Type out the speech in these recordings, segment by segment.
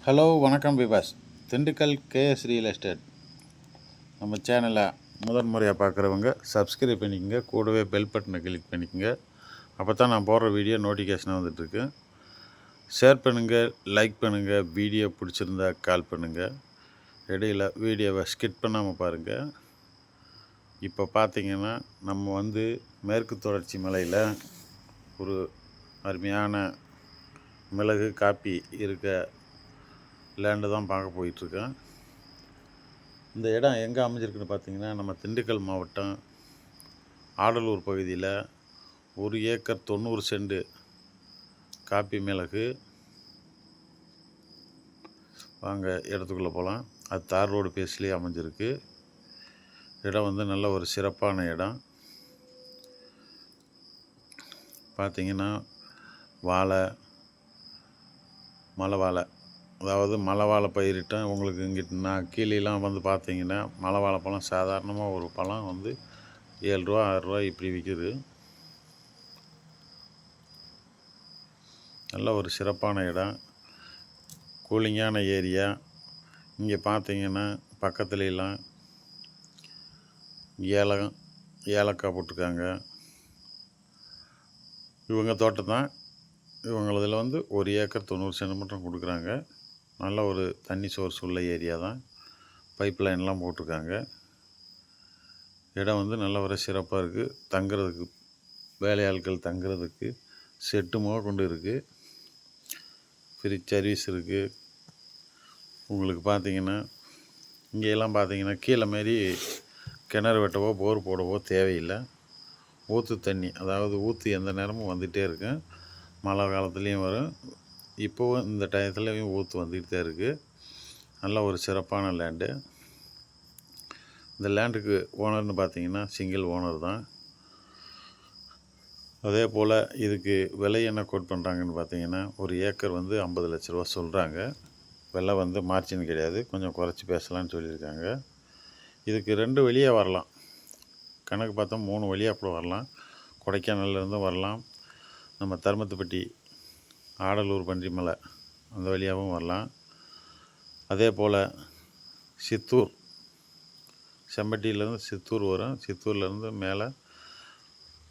Hello வணக்கம் விபாஸ். Dindigul KS real estate நம்ம சேனலை முதன் முறையாக பார்க்குறவங்க சப்ஸ்கிரைப் பண்ணிக்கோங்க, கூடவே பெல் பட்டனை கிளிக் பண்ணிக்கோங்க. அப்போ தான் நான் போடுற வீடியோ நோட்டிஃபிகேஷன் வந்துட்டுருக்கு. ஷேர் பண்ணுங்கள், லைக் பண்ணுங்கள், வீடியோ பிடிச்சிருந்தா கால் பண்ணுங்கள். இடையில் வீடியோவை ஸ்கிப் பண்ணாமல் பாருங்கள். இப்போ பார்த்திங்கன்னா நம்ம மேற்கு தொடர்ச்சி மலையில் ஒரு அருமையான மிளகு காப்பி இருக்க லேண்டு தான் பார்க்க போயிட்டுருக்கேன். இந்த இடம் எங்கே அமைஞ்சிருக்குன்னு பார்த்தீங்கன்னா, நம்ம திண்டுக்கல் மாவட்டம் ஆடலூர் பகுதியில் 1 ஏக்கர் 90 சென்ட் காப்பி மிளகு. வாங்க இடத்துக்குள்ளே போகலாம். அது தார் ரோடு பேஸ்லேயே அமைஞ்சிருக்கு. இடம் நல்ல ஒரு சிறப்பான இடம். பார்த்திங்கன்னா மலை வாழை, அதாவது மலை வாழை பயிரிட்டேன். உங்களுக்கு இங்கிட்டு நான் கீழேலாம் பார்த்தீங்கன்னா மலை வாழைப்பழம் சாதாரணமாக ஒரு பழம் ₹7 ₹6 இப்படி விற்கிது. நல்ல ஒரு சிறப்பான இடம், கூலிங்கான ஏரியா. இங்கே பார்த்தீங்கன்னா பக்கத்துலலாம் ஏலக்காய் போட்டிருக்காங்க. இவங்க தோட்டம் தான். இவங்களதில் 1 ஏக்கர் 90 சென்ட் மட்டும் கொடுக்குறாங்க. நல்ல ஒரு தண்ணி சோர்ஸ் உள்ள ஏரியா தான். பைப் லைன்லாம் போட்டிருக்காங்க. இடம் நல்ல ஒரு சிறப்பாக இருக்குது. தங்குறதுக்கு வேலையாட்கள் தங்குறதுக்கு செட்டு கொண்டு இருக்குது. ஃப்ரிட்ஜ் சர்வீஸ் இருக்குது. உங்களுக்கு பார்த்திங்கன்னா இங்கெல்லாம் பார்த்திங்கன்னா கீழே மாரி கிணறு வெட்டவோ போர் போடவோ தேவையில்லை. ஊற்று தண்ணி, அதாவது ஊற்று எந்த நேரமும் வந்துகிட்டே இருக்கும். மழை காலத்துலேயும் வரும், இப்போவும் இந்த டயத்துலேயும் ஊற்று வந்துக்கிட்டு தான் இருக்குது. நல்ல ஒரு சிறப்பான லேண்டு. இந்த லேண்டுக்கு ஓனர்னு பார்த்தீங்கன்னா சிங்கிள் ஓனர் தான். அதே போல் இதுக்கு விலை என்ன கோட் பண்ணுறாங்கன்னு பார்த்தீங்கன்னா, 1 ஏக்கர் 50 லட்ச ரூபா சொல்கிறாங்க. விலை மார்ஜின் கிடையாது, கொஞ்சம் குறைச்சி பேசலான்னு சொல்லியிருக்காங்க. இதுக்கு 2 வழியாக வரலாம். கணக்கு பார்த்தா 3 வழியாக கூட வரலாம். கொடைக்கானல்லேருந்தும் வரலாம், நம்ம தருமத்துப்பட்டி ஆடலூர் பன்றிமலை அந்த வழியாகவும் வரலாம். அதே போல் சித்தூர், செம்பட்டியிலேருந்து சித்தூர் வரும். சித்தூர்லேருந்து மேலே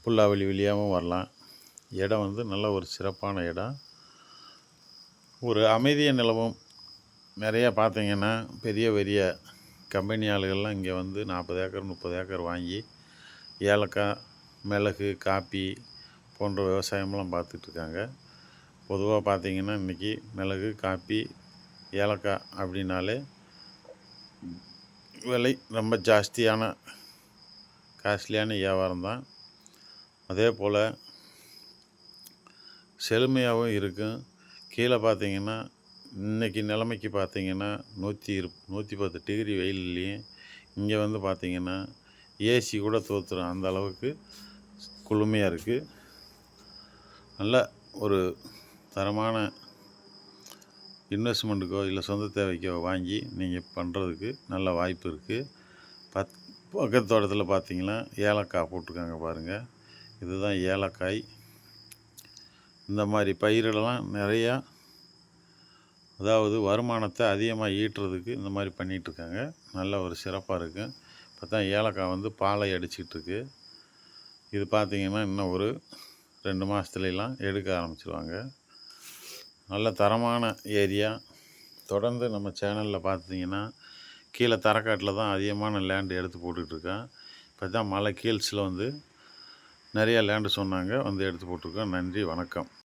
புல்லாவளி வழியாகவும் வரலாம். இடம் நல்ல ஒரு சிறப்பான இடம். ஒரு அமைதியை நிலவும். நிறையா பார்த்திங்கன்னா பெரிய பெரிய கம்பெனி ஆளுகள்லாம் இங்கே 40 ஏக்கர் 30 ஏக்கர் வாங்கி ஏலக்காய், மிளகு, காப்பி போன்ற விவசாயமெல்லாம் பார்த்துட்ருக்காங்க. பொதுவாக பார்த்திங்கன்னா இன்றைக்கி மிளகு, காப்பி, ஏலக்காய் அப்படின்னாலே விலை ரொம்ப ஜாஸ்தியான காஸ்ட்லியான வியாபாரம் தான். அதே போல் செழுமையாகவும் இருக்கும். கீழே பார்த்திங்கன்னா இன்றைக்கி நிலைமைக்கு பார்த்திங்கன்னா 110 டிகிரி வெயில்லையும் இங்கே பார்த்திங்கன்னா ஏசி கூட தோற்றுரும், அந்த அளவுக்கு குளுமையாக இருக்குது. நல்ல ஒரு தரமான இன்வெஸ்ட்மெண்ட்டுக்கோ இல்லை சொந்த தேவைக்கோ வாங்கி நீங்கள் பண்ணுறதுக்கு நல்ல வாய்ப்பு இருக்குது. பக்கத்து தோட்டத்தில் பார்த்தீங்கன்னா ஏலக்காய் போட்டிருக்காங்க பாருங்கள். இதுதான் ஏலக்காய். இந்த மாதிரி பயிரிடலாம் நிறையா, அதாவது வருமானத்தை அதிகமாக ஈட்டுறதுக்கு இந்த மாதிரி பண்ணிகிட்ருக்காங்க. நல்ல ஒரு சிறப்பாக இருக்குது. இப்போ தான் ஏலக்காய் பாலை அடிச்சிட்ருக்கு. இது பார்த்திங்கன்னா இன்னும் ஒரு 2 மாதத்துலலாம் எடுக்க ஆரம்பிச்சிடுவாங்க. நல்ல தரமான ஏரியா. தொடர்ந்து நம்ம சேனலில் பார்த்திங்கன்னா கீழே தரக்காட்டில் தான் அதிகமான லேண்டு எடுத்து போட்டுட்ருக்கேன். இப்போ தான் மலை கீழ்ஸில் நிறையா லேண்டு சொன்னாங்க, எடுத்து போட்டிருக்கோம். நன்றி, வணக்கம்.